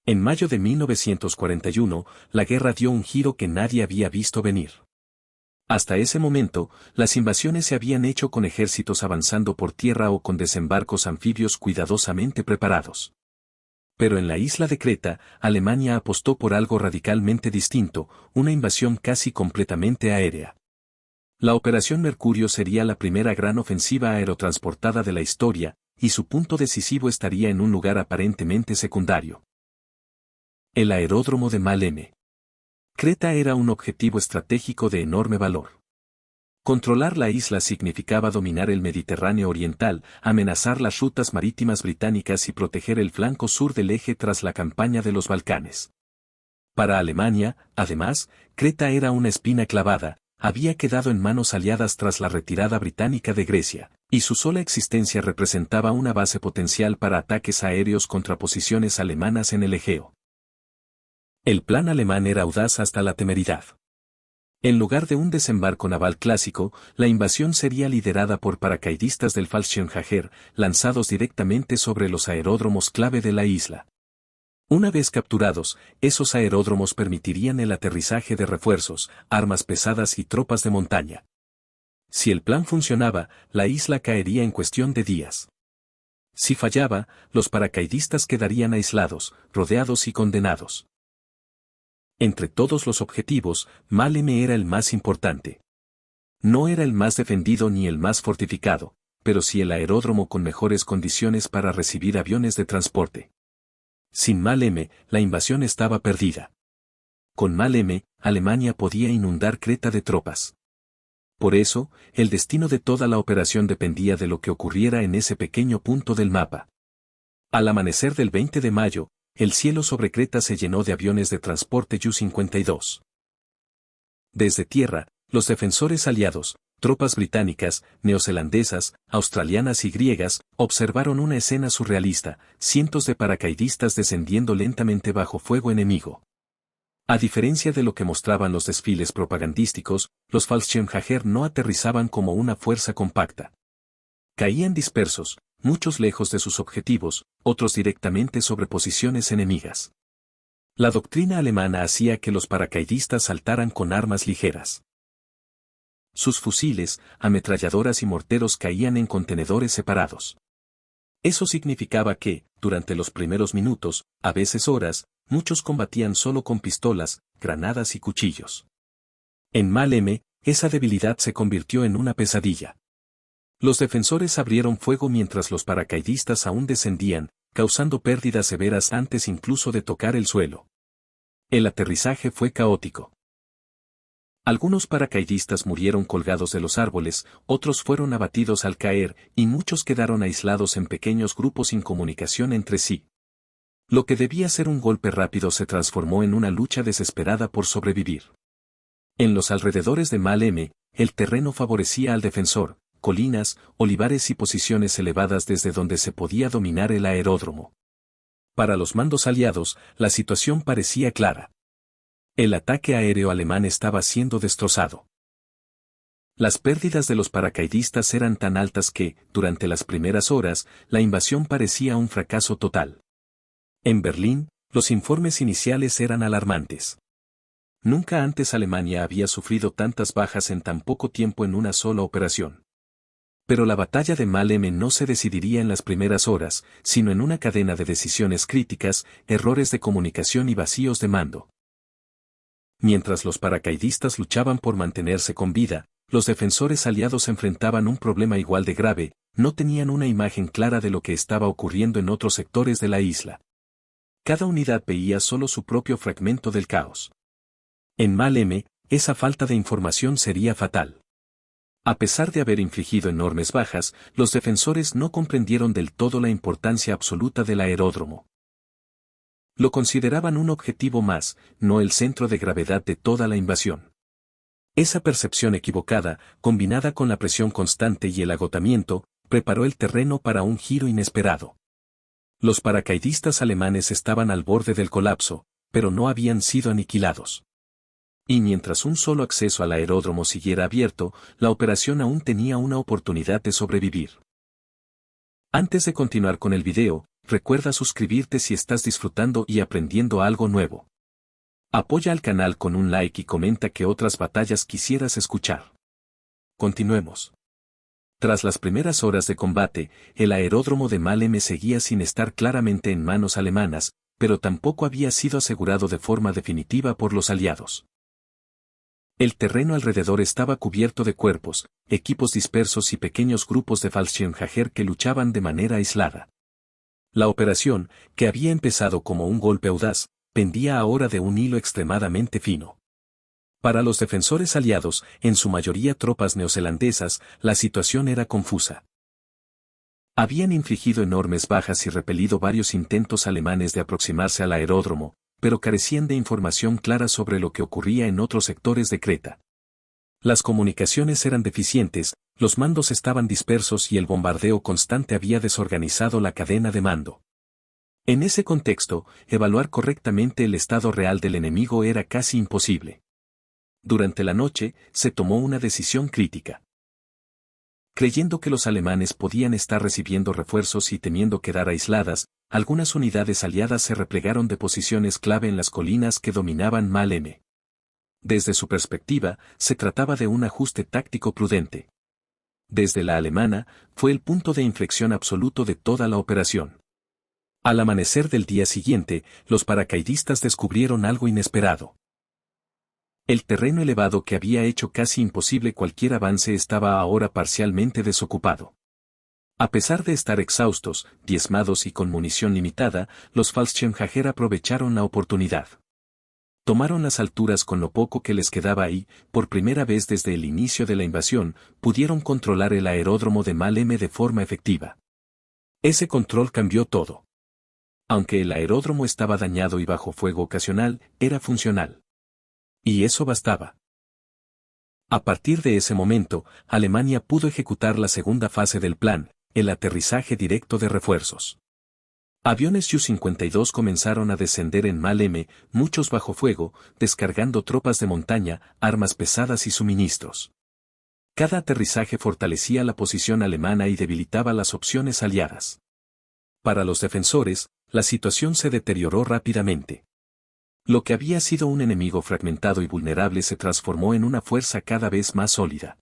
En mayo de 1941, la guerra dio un giro que nadie había visto venir. Hasta ese momento, las invasiones se habían hecho con ejércitos avanzando por tierra o con desembarcos anfibios cuidadosamente preparados. Pero en la isla de Creta, Alemania apostó por algo radicalmente distinto, una invasión casi completamente aérea. La Operación Mercurio sería la primera gran ofensiva aerotransportada de la historia, y su punto decisivo estaría en un lugar aparentemente secundario. El aeródromo de Maleme. Creta era un objetivo estratégico de enorme valor. Controlar la isla significaba dominar el Mediterráneo oriental, amenazar las rutas marítimas británicas y proteger el flanco sur del eje tras la campaña de los Balcanes. Para Alemania, además, Creta era una espina clavada, había quedado en manos aliadas tras la retirada británica de Grecia, y su sola existencia representaba una base potencial para ataques aéreos contra posiciones alemanas en el Egeo. El plan alemán era audaz hasta la temeridad. En lugar de un desembarco naval clásico, la invasión sería liderada por paracaidistas del Fallschirmjäger, lanzados directamente sobre los aeródromos clave de la isla. Una vez capturados, esos aeródromos permitirían el aterrizaje de refuerzos, armas pesadas y tropas de montaña. Si el plan funcionaba, la isla caería en cuestión de días. Si fallaba, los paracaidistas quedarían aislados, rodeados y condenados. Entre todos los objetivos, Maleme era el más importante. No era el más defendido ni el más fortificado, pero sí el aeródromo con mejores condiciones para recibir aviones de transporte. Sin Maleme, la invasión estaba perdida. Con Maleme, Alemania podía inundar Creta de tropas. Por eso, el destino de toda la operación dependía de lo que ocurriera en ese pequeño punto del mapa. Al amanecer del 20 de mayo, el cielo sobre Creta se llenó de aviones de transporte Ju-52. Desde tierra, los defensores aliados, tropas británicas, neozelandesas, australianas y griegas, observaron una escena surrealista, cientos de paracaidistas descendiendo lentamente bajo fuego enemigo. A diferencia de lo que mostraban los desfiles propagandísticos, los Fallschirmjäger no aterrizaban como una fuerza compacta. Caían dispersos, muchos lejos de sus objetivos, otros directamente sobre posiciones enemigas. La doctrina alemana hacía que los paracaidistas saltaran con armas ligeras. Sus fusiles, ametralladoras y morteros caían en contenedores separados. Eso significaba que, durante los primeros minutos, a veces horas, muchos combatían solo con pistolas, granadas y cuchillos. En Maleme, esa debilidad se convirtió en una pesadilla. Los defensores abrieron fuego mientras los paracaidistas aún descendían, causando pérdidas severas antes incluso de tocar el suelo. El aterrizaje fue caótico. Algunos paracaidistas murieron colgados de los árboles, otros fueron abatidos al caer, y muchos quedaron aislados en pequeños grupos sin comunicación entre sí. Lo que debía ser un golpe rápido se transformó en una lucha desesperada por sobrevivir. En los alrededores de Maleme, el terreno favorecía al defensor, colinas, olivares y posiciones elevadas desde donde se podía dominar el aeródromo. Para los mandos aliados, la situación parecía clara. El ataque aéreo alemán estaba siendo destrozado. Las pérdidas de los paracaidistas eran tan altas que, durante las primeras horas, la invasión parecía un fracaso total. En Berlín, los informes iniciales eran alarmantes. Nunca antes Alemania había sufrido tantas bajas en tan poco tiempo en una sola operación. Pero la batalla de Maleme no se decidiría en las primeras horas, sino en una cadena de decisiones críticas, errores de comunicación y vacíos de mando. Mientras los paracaidistas luchaban por mantenerse con vida, los defensores aliados enfrentaban un problema igual de grave, no tenían una imagen clara de lo que estaba ocurriendo en otros sectores de la isla. Cada unidad veía solo su propio fragmento del caos. En Maleme, esa falta de información sería fatal. A pesar de haber infligido enormes bajas, los defensores no comprendieron del todo la importancia absoluta del aeródromo. Lo consideraban un objetivo más, no el centro de gravedad de toda la invasión. Esa percepción equivocada, combinada con la presión constante y el agotamiento, preparó el terreno para un giro inesperado. Los paracaidistas alemanes estaban al borde del colapso, pero no habían sido aniquilados. Y mientras un solo acceso al aeródromo siguiera abierto, la operación aún tenía una oportunidad de sobrevivir. Antes de continuar con el video, recuerda suscribirte si estás disfrutando y aprendiendo algo nuevo. Apoya al canal con un like y comenta qué otras batallas quisieras escuchar. Continuemos. Tras las primeras horas de combate, el aeródromo de Maleme seguía sin estar claramente en manos alemanas, pero tampoco había sido asegurado de forma definitiva por los aliados. El terreno alrededor estaba cubierto de cuerpos, equipos dispersos y pequeños grupos de Fallschirmjäger que luchaban de manera aislada. La operación, que había empezado como un golpe audaz, pendía ahora de un hilo extremadamente fino. Para los defensores aliados, en su mayoría tropas neozelandesas, la situación era confusa. Habían infligido enormes bajas y repelido varios intentos alemanes de aproximarse al aeródromo, pero carecían de información clara sobre lo que ocurría en otros sectores de Creta. Las comunicaciones eran deficientes, los mandos estaban dispersos y el bombardeo constante había desorganizado la cadena de mando. En ese contexto, evaluar correctamente el estado real del enemigo era casi imposible. Durante la noche, se tomó una decisión crítica. Creyendo que los alemanes podían estar recibiendo refuerzos y temiendo quedar aisladas, algunas unidades aliadas se replegaron de posiciones clave en las colinas que dominaban Maleme. Desde su perspectiva, se trataba de un ajuste táctico prudente. Desde la alemana, fue el punto de inflexión absoluto de toda la operación. Al amanecer del día siguiente, los paracaidistas descubrieron algo inesperado. El terreno elevado que había hecho casi imposible cualquier avance estaba ahora parcialmente desocupado. A pesar de estar exhaustos, diezmados y con munición limitada, los Fallschirmjäger aprovecharon la oportunidad. Tomaron las alturas con lo poco que les quedaba y, por primera vez desde el inicio de la invasión, pudieron controlar el aeródromo de Maleme de forma efectiva. Ese control cambió todo. Aunque el aeródromo estaba dañado y bajo fuego ocasional, era funcional. Y eso bastaba. A partir de ese momento, Alemania pudo ejecutar la segunda fase del plan, el aterrizaje directo de refuerzos. Aviones Ju-52 comenzaron a descender en Maleme, muchos bajo fuego, descargando tropas de montaña, armas pesadas y suministros. Cada aterrizaje fortalecía la posición alemana y debilitaba las opciones aliadas. Para los defensores, la situación se deterioró rápidamente. Lo que había sido un enemigo fragmentado y vulnerable se transformó en una fuerza cada vez más sólida.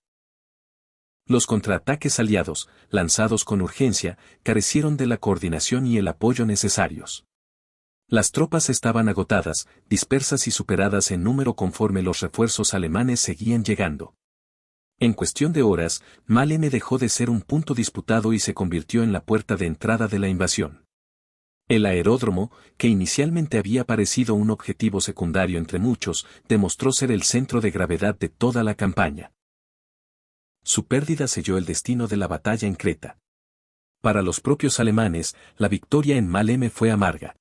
Los contraataques aliados, lanzados con urgencia, carecieron de la coordinación y el apoyo necesarios. Las tropas estaban agotadas, dispersas y superadas en número conforme los refuerzos alemanes seguían llegando. En cuestión de horas, Maleme dejó de ser un punto disputado y se convirtió en la puerta de entrada de la invasión. El aeródromo, que inicialmente había parecido un objetivo secundario entre muchos, demostró ser el centro de gravedad de toda la campaña. Su pérdida selló el destino de la batalla en Creta. Para los propios alemanes, la victoria en Maleme fue amarga.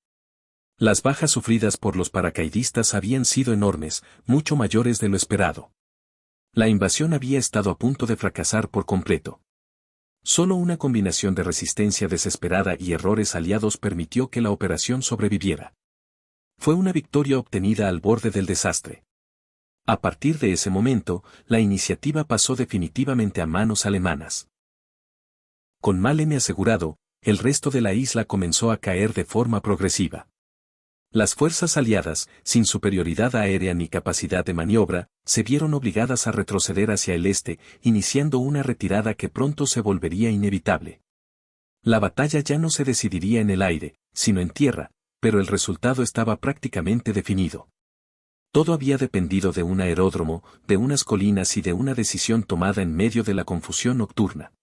Las bajas sufridas por los paracaidistas habían sido enormes, mucho mayores de lo esperado. La invasión había estado a punto de fracasar por completo. Solo una combinación de resistencia desesperada y errores aliados permitió que la operación sobreviviera. Fue una victoria obtenida al borde del desastre. A partir de ese momento, la iniciativa pasó definitivamente a manos alemanas. Con Maleme asegurado, el resto de la isla comenzó a caer de forma progresiva. Las fuerzas aliadas, sin superioridad aérea ni capacidad de maniobra, se vieron obligadas a retroceder hacia el este, iniciando una retirada que pronto se volvería inevitable. La batalla ya no se decidiría en el aire, sino en tierra, pero el resultado estaba prácticamente definido. Todo había dependido de un aeródromo, de unas colinas y de una decisión tomada en medio de la confusión nocturna.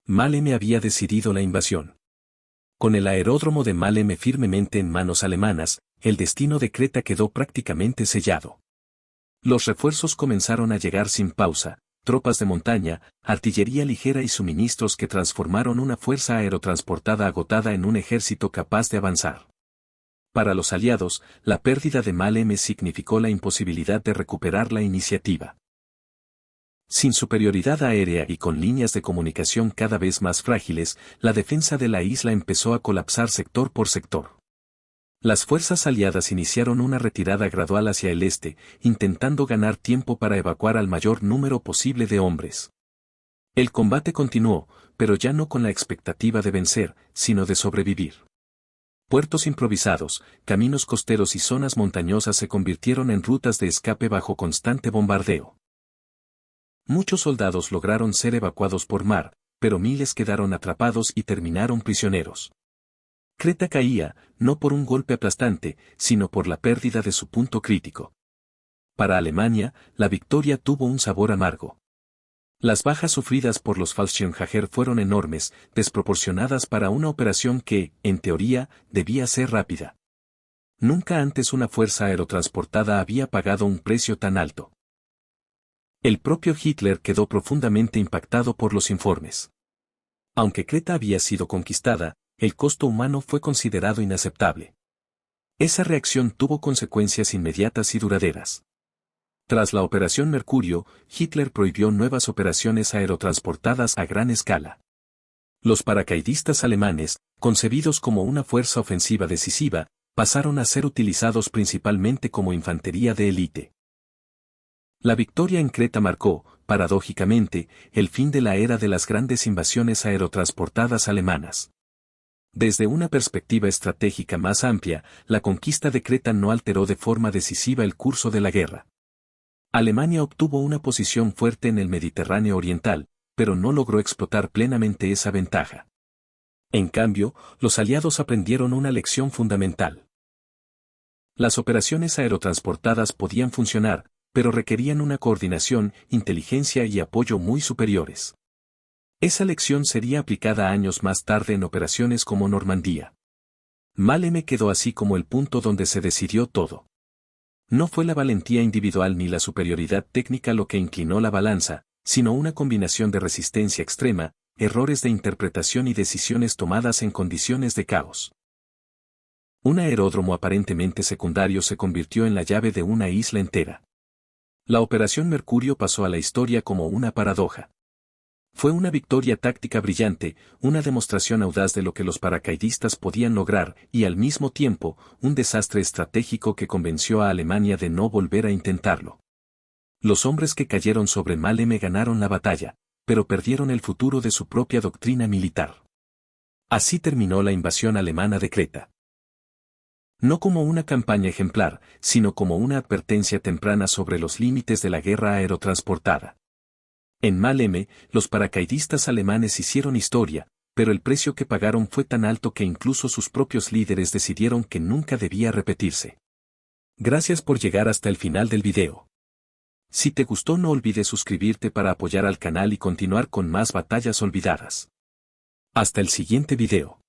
Maleme había decidido la invasión. Con el aeródromo de Maleme firmemente en manos alemanas, el destino de Creta quedó prácticamente sellado. Los refuerzos comenzaron a llegar sin pausa, tropas de montaña, artillería ligera y suministros que transformaron una fuerza aerotransportada agotada en un ejército capaz de avanzar. Para los aliados, la pérdida de Maleme significó la imposibilidad de recuperar la iniciativa. Sin superioridad aérea y con líneas de comunicación cada vez más frágiles, la defensa de la isla empezó a colapsar sector por sector. Las fuerzas aliadas iniciaron una retirada gradual hacia el este, intentando ganar tiempo para evacuar al mayor número posible de hombres. El combate continuó, pero ya no con la expectativa de vencer, sino de sobrevivir. Puertos improvisados, caminos costeros y zonas montañosas se convirtieron en rutas de escape bajo constante bombardeo. Muchos soldados lograron ser evacuados por mar, pero miles quedaron atrapados y terminaron prisioneros. Creta caía, no por un golpe aplastante, sino por la pérdida de su punto crítico. Para Alemania, la victoria tuvo un sabor amargo. Las bajas sufridas por los Fallschirmjäger fueron enormes, desproporcionadas para una operación que, en teoría, debía ser rápida. Nunca antes una fuerza aerotransportada había pagado un precio tan alto. El propio Hitler quedó profundamente impactado por los informes. Aunque Creta había sido conquistada, el costo humano fue considerado inaceptable. Esa reacción tuvo consecuencias inmediatas y duraderas. Tras la Operación Mercurio, Hitler prohibió nuevas operaciones aerotransportadas a gran escala. Los paracaidistas alemanes, concebidos como una fuerza ofensiva decisiva, pasaron a ser utilizados principalmente como infantería de élite. La victoria en Creta marcó, paradójicamente, el fin de la era de las grandes invasiones aerotransportadas alemanas. Desde una perspectiva estratégica más amplia, la conquista de Creta no alteró de forma decisiva el curso de la guerra. Alemania obtuvo una posición fuerte en el Mediterráneo oriental, pero no logró explotar plenamente esa ventaja. En cambio, los aliados aprendieron una lección fundamental. Las operaciones aerotransportadas podían funcionar, pero requerían una coordinación, inteligencia y apoyo muy superiores. Esa lección sería aplicada años más tarde en operaciones como Normandía. Maleme quedó así como el punto donde se decidió todo. No fue la valentía individual ni la superioridad técnica lo que inclinó la balanza, sino una combinación de resistencia extrema, errores de interpretación y decisiones tomadas en condiciones de caos. Un aeródromo aparentemente secundario se convirtió en la llave de una isla entera. La Operación Mercurio pasó a la historia como una paradoja. Fue una victoria táctica brillante, una demostración audaz de lo que los paracaidistas podían lograr y al mismo tiempo, un desastre estratégico que convenció a Alemania de no volver a intentarlo. Los hombres que cayeron sobre Maleme ganaron la batalla, pero perdieron el futuro de su propia doctrina militar. Así terminó la invasión alemana de Creta. No como una campaña ejemplar, sino como una advertencia temprana sobre los límites de la guerra aerotransportada. En Maleme, los paracaidistas alemanes hicieron historia, pero el precio que pagaron fue tan alto que incluso sus propios líderes decidieron que nunca debía repetirse. Gracias por llegar hasta el final del video. Si te gustó no olvides suscribirte para apoyar al canal y continuar con más batallas olvidadas. Hasta el siguiente video.